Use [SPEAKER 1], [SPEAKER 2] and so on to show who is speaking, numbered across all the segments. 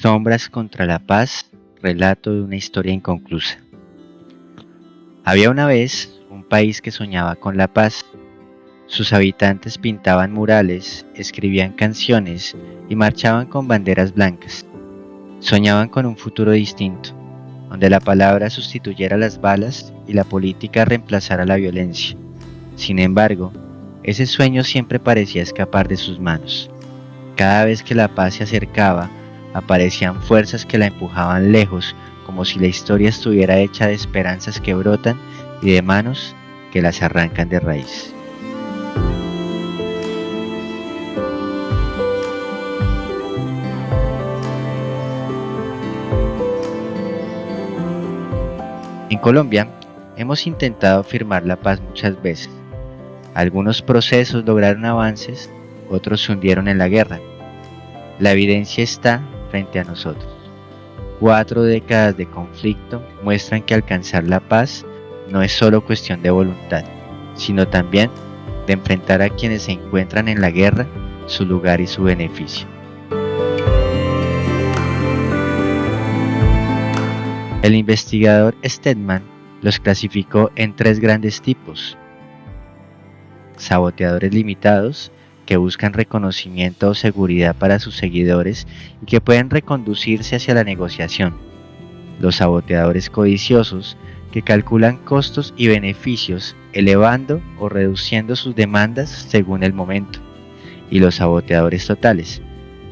[SPEAKER 1] Sombras contra la paz, relato de una historia inconclusa. Había una vez un país que soñaba con la paz. Sus habitantes pintaban murales, escribían canciones y marchaban con banderas blancas. Soñaban con un futuro distinto, donde la palabra sustituyera las balas y la política reemplazara la violencia. Sin embargo, ese sueño siempre parecía escapar de sus manos. Cada vez que la paz se acercaba, aparecían fuerzas que la empujaban lejos, como si la historia estuviera hecha de esperanzas que brotan y de manos que las arrancan de raíz. En Colombia, hemos intentado firmar la paz muchas veces. Algunos procesos lograron avances, otros se hundieron en la guerra. La evidencia está frente a nosotros. 4 décadas de conflicto muestran que alcanzar la paz no es solo cuestión de voluntad, sino también de enfrentar a quienes se encuentran en la guerra, su lugar y su beneficio. El investigador Stedman los clasificó en 3 grandes tipos: saboteadores limitados, que buscan reconocimiento o seguridad para sus seguidores y que pueden reconducirse hacia la negociación; los saboteadores codiciosos, que calculan costos y beneficios, elevando o reduciendo sus demandas según el momento; y los saboteadores totales,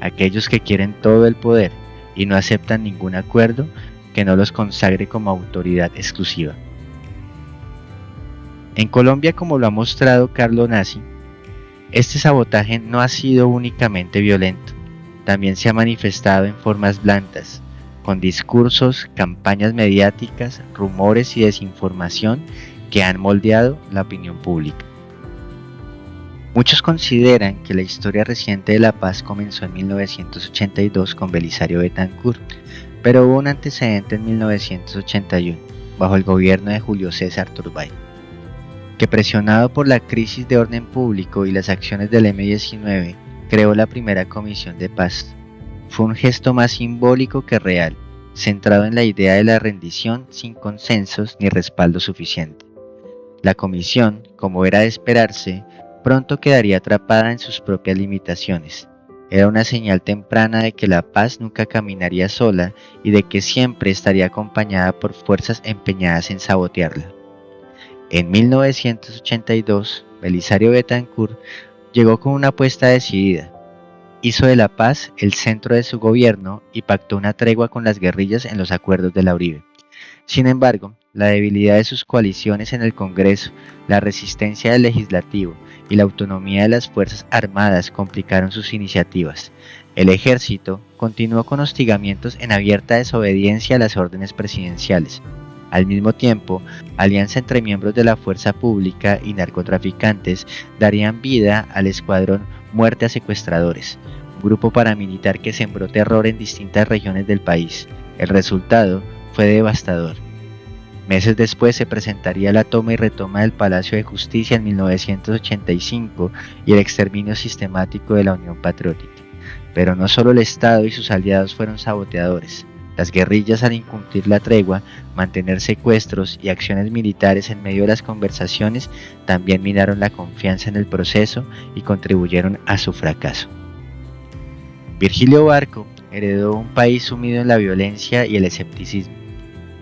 [SPEAKER 1] aquellos que quieren todo el poder y no aceptan ningún acuerdo que no los consagre como autoridad exclusiva. En Colombia, como lo ha mostrado Carlo Nassi, este sabotaje no ha sido únicamente violento, también se ha manifestado en formas blandas, con discursos, campañas mediáticas, rumores y desinformación que han moldeado la opinión pública. Muchos consideran que la historia reciente de la paz comenzó en 1982 con Belisario Betancur, pero hubo un antecedente en 1981, bajo el gobierno de Julio César Turbay, que, presionado por la crisis de orden público y las acciones del M-19, creó la primera comisión de paz. Fue un gesto más simbólico que real, centrado en la idea de la rendición sin consensos ni respaldo suficiente. La comisión, como era de esperarse, pronto quedaría atrapada en sus propias limitaciones. Era una señal temprana de que la paz nunca caminaría sola y de que siempre estaría acompañada por fuerzas empeñadas en sabotearla. En 1982, Belisario Betancur llegó con una apuesta decidida. Hizo de la paz el centro de su gobierno y pactó una tregua con las guerrillas en los acuerdos de la Uribe. Sin embargo, la debilidad de sus coaliciones en el Congreso, la resistencia del legislativo y la autonomía de las Fuerzas Armadas complicaron sus iniciativas. El ejército continuó con hostigamientos en abierta desobediencia a las órdenes presidenciales. Al mismo tiempo, alianza entre miembros de la fuerza pública y narcotraficantes darían vida al escuadrón Muerte a Secuestradores, un grupo paramilitar que sembró terror en distintas regiones del país. El resultado fue devastador. Meses después se presentaría la toma y retoma del Palacio de Justicia en 1985 y el exterminio sistemático de la Unión Patriótica. Pero no solo el Estado y sus aliados fueron saboteadores. Las guerrillas, al incumplir la tregua, mantener secuestros y acciones militares en medio de las conversaciones, también minaron la confianza en el proceso y contribuyeron a su fracaso. Virgilio Barco heredó un país sumido en la violencia y el escepticismo.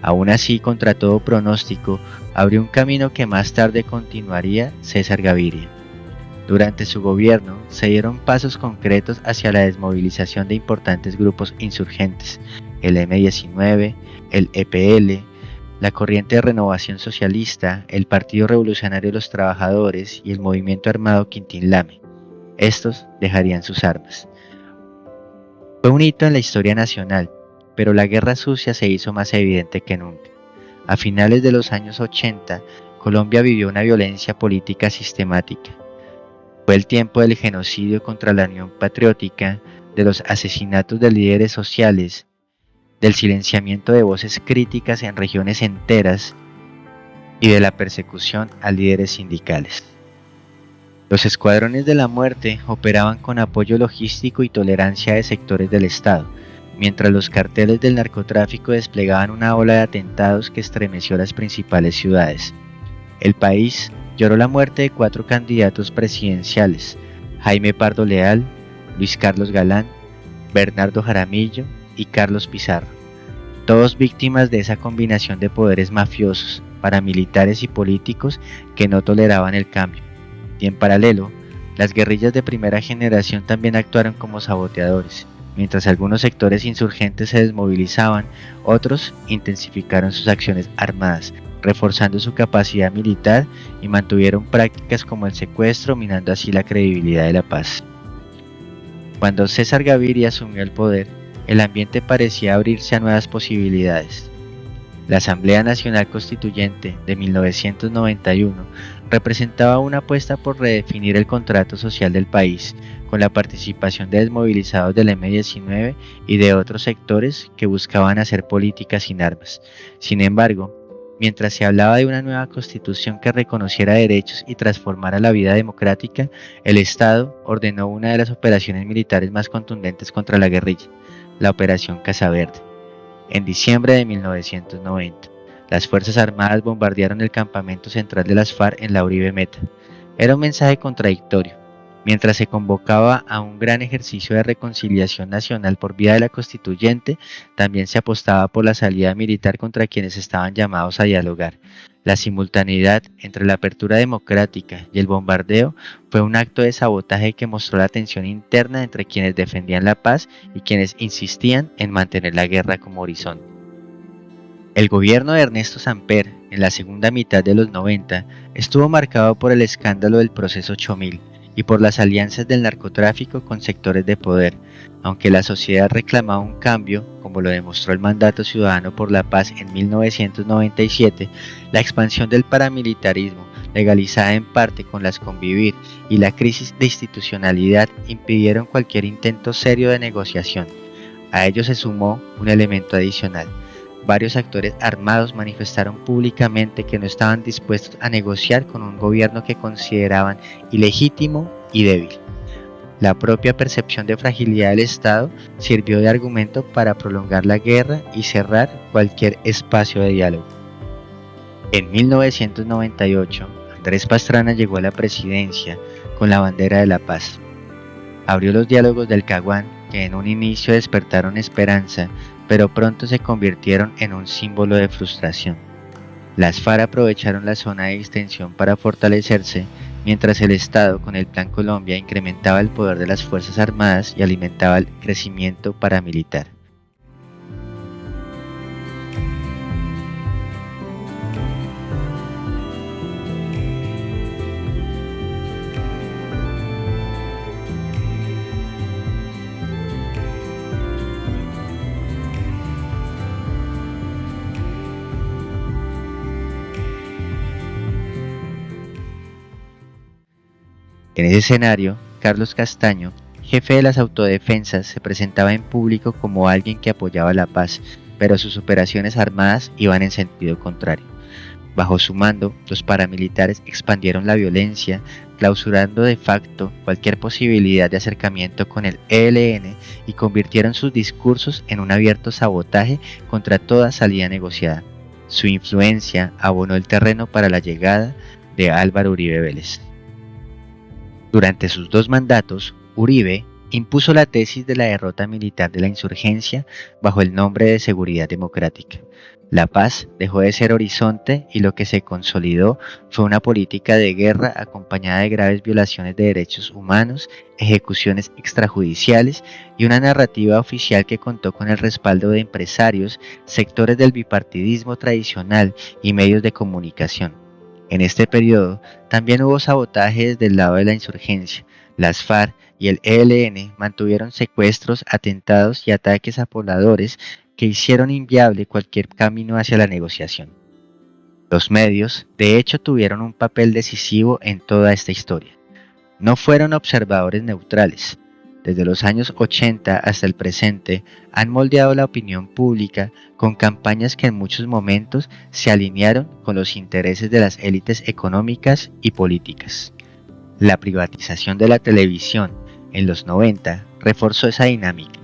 [SPEAKER 1] Aún así, contra todo pronóstico, abrió un camino que más tarde continuaría César Gaviria. Durante su gobierno se dieron pasos concretos hacia la desmovilización de importantes grupos insurgentes: el M-19, el EPL, la Corriente de Renovación Socialista, el Partido Revolucionario de los Trabajadores y el Movimiento Armado Quintín Lame. Estos dejarían sus armas. Fue un hito en la historia nacional, pero la guerra sucia se hizo más evidente que nunca. A finales de los años 80, Colombia vivió una violencia política sistemática. Fue el tiempo del genocidio contra la Unión Patriótica, de los asesinatos de líderes sociales, del silenciamiento de voces críticas en regiones enteras y de la persecución a líderes sindicales. Los escuadrones de la muerte operaban con apoyo logístico y tolerancia de sectores del Estado, mientras los carteles del narcotráfico desplegaban una ola de atentados que estremeció las principales ciudades. El país lloró la muerte de 4 candidatos presidenciales: Jaime Pardo Leal, Luis Carlos Galán, Bernardo Jaramillo y Carlos Pizarro, todos víctimas de esa combinación de poderes mafiosos, paramilitares y políticos que no toleraban el cambio. Y en paralelo, las guerrillas de primera generación también actuaron como saboteadores. Mientras algunos sectores insurgentes se desmovilizaban, otros intensificaron sus acciones armadas, reforzando su capacidad militar y mantuvieron prácticas como el secuestro, minando así la credibilidad de la paz. Cuando César Gaviria asumió el poder, el ambiente parecía abrirse a nuevas posibilidades. La Asamblea Nacional Constituyente de 1991 representaba una apuesta por redefinir el contrato social del país, con la participación de desmovilizados del M-19 y de otros sectores que buscaban hacer política sin armas. Sin embargo, mientras se hablaba de una nueva constitución que reconociera derechos y transformara la vida democrática, el Estado ordenó una de las operaciones militares más contundentes contra la guerrilla, la Operación Casa Verde. En diciembre de 1990, las Fuerzas Armadas bombardearon el campamento central de las FARC en la Uribe Meta. Era un mensaje contradictorio. Mientras se convocaba a un gran ejercicio de reconciliación nacional por vía de la constituyente, también se apostaba por la salida militar contra quienes estaban llamados a dialogar. La simultaneidad entre la apertura democrática y el bombardeo fue un acto de sabotaje que mostró la tensión interna entre quienes defendían la paz y quienes insistían en mantener la guerra como horizonte. El gobierno de Ernesto Samper, en la segunda mitad de los 90, estuvo marcado por el escándalo del Proceso 8000 y por las alianzas del narcotráfico con sectores de poder. Aunque la sociedad reclamaba un cambio, como lo demostró el Mandato Ciudadano por la Paz en 1997, la expansión del paramilitarismo, legalizada en parte con las Convivir, y la crisis de institucionalidad impidieron cualquier intento serio de negociación. A ello se sumó un elemento adicional. Varios actores armados manifestaron públicamente que no estaban dispuestos a negociar con un gobierno que consideraban ilegítimo y débil. La propia percepción de fragilidad del Estado sirvió de argumento para prolongar la guerra y cerrar cualquier espacio de diálogo. En 1998, Andrés Pastrana llegó a la presidencia con la bandera de la paz. Abrió los diálogos del Caguán, que en un inicio despertaron esperanza, pero pronto se convirtieron en un símbolo de frustración. Las FARC aprovecharon la zona de distensión para fortalecerse, mientras el Estado, con el Plan Colombia, incrementaba el poder de las Fuerzas Armadas y alimentaba el crecimiento paramilitar. En ese escenario, Carlos Castaño, jefe de las autodefensas, se presentaba en público como alguien que apoyaba la paz, pero sus operaciones armadas iban en sentido contrario. Bajo su mando, los paramilitares expandieron la violencia, clausurando de facto cualquier posibilidad de acercamiento con el ELN y convirtieron sus discursos en un abierto sabotaje contra toda salida negociada. Su influencia abonó el terreno para la llegada de Álvaro Uribe Vélez. Durante sus 2 mandatos, Uribe impuso la tesis de la derrota militar de la insurgencia bajo el nombre de seguridad democrática. La paz dejó de ser horizonte y lo que se consolidó fue una política de guerra acompañada de graves violaciones de derechos humanos, ejecuciones extrajudiciales y una narrativa oficial que contó con el respaldo de empresarios, sectores del bipartidismo tradicional y medios de comunicación. En este periodo también hubo sabotaje desde el lado de la insurgencia. Las FARC y el ELN mantuvieron secuestros, atentados y ataques a pobladores que hicieron inviable cualquier camino hacia la negociación. Los medios, de hecho, tuvieron un papel decisivo en toda esta historia. No fueron observadores neutrales. Desde los años 80 hasta el presente, han moldeado la opinión pública con campañas que en muchos momentos se alinearon con los intereses de las élites económicas y políticas. La privatización de la televisión en los 90 reforzó esa dinámica.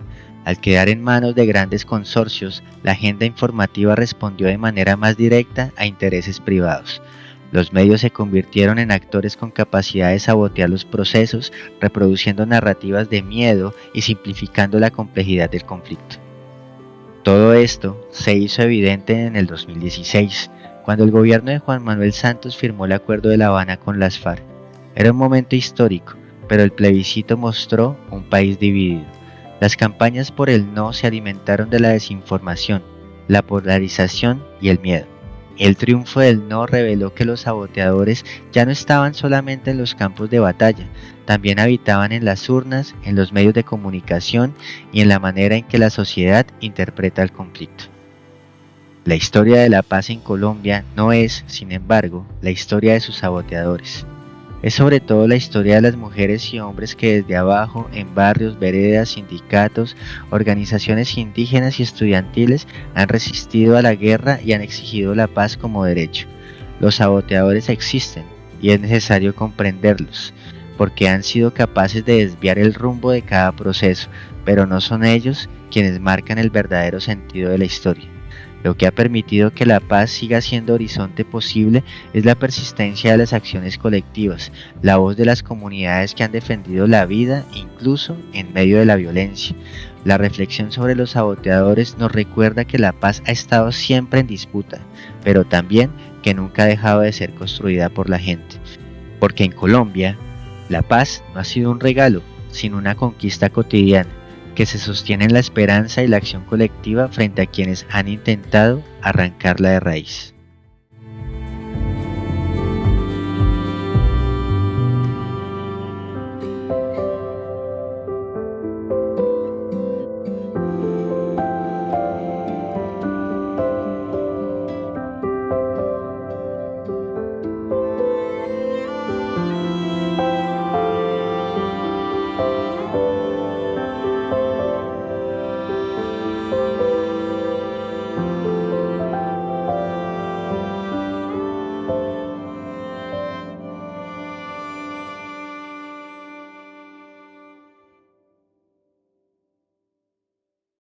[SPEAKER 1] Al quedar en manos de grandes consorcios, la agenda informativa respondió de manera más directa a intereses privados. Los medios se convirtieron en actores con capacidad de sabotear los procesos, reproduciendo narrativas de miedo y simplificando la complejidad del conflicto. Todo esto se hizo evidente en el 2016, cuando el gobierno de Juan Manuel Santos firmó el Acuerdo de La Habana con las FARC. Era un momento histórico, pero el plebiscito mostró un país dividido. Las campañas por el no se alimentaron de la desinformación, la polarización y el miedo. El triunfo del no reveló que los saboteadores ya no estaban solamente en los campos de batalla, también habitaban en las urnas, en los medios de comunicación y en la manera en que la sociedad interpreta el conflicto. La historia de la paz en Colombia no es, sin embargo, la historia de sus saboteadores. Es sobre todo la historia de las mujeres y hombres que desde abajo, en barrios, veredas, sindicatos, organizaciones indígenas y estudiantiles, han resistido a la guerra y han exigido la paz como derecho. Los saboteadores existen y es necesario comprenderlos, porque han sido capaces de desviar el rumbo de cada proceso, pero no son ellos quienes marcan el verdadero sentido de la historia. Lo que ha permitido que la paz siga siendo horizonte posible es la persistencia de las acciones colectivas, la voz de las comunidades que han defendido la vida incluso en medio de la violencia. La reflexión sobre los saboteadores nos recuerda que la paz ha estado siempre en disputa, pero también que nunca ha dejado de ser construida por la gente. Porque en Colombia, la paz no ha sido un regalo, sino una conquista cotidiana que se sostiene en la esperanza y la acción colectiva frente a quienes han intentado arrancarla de raíz.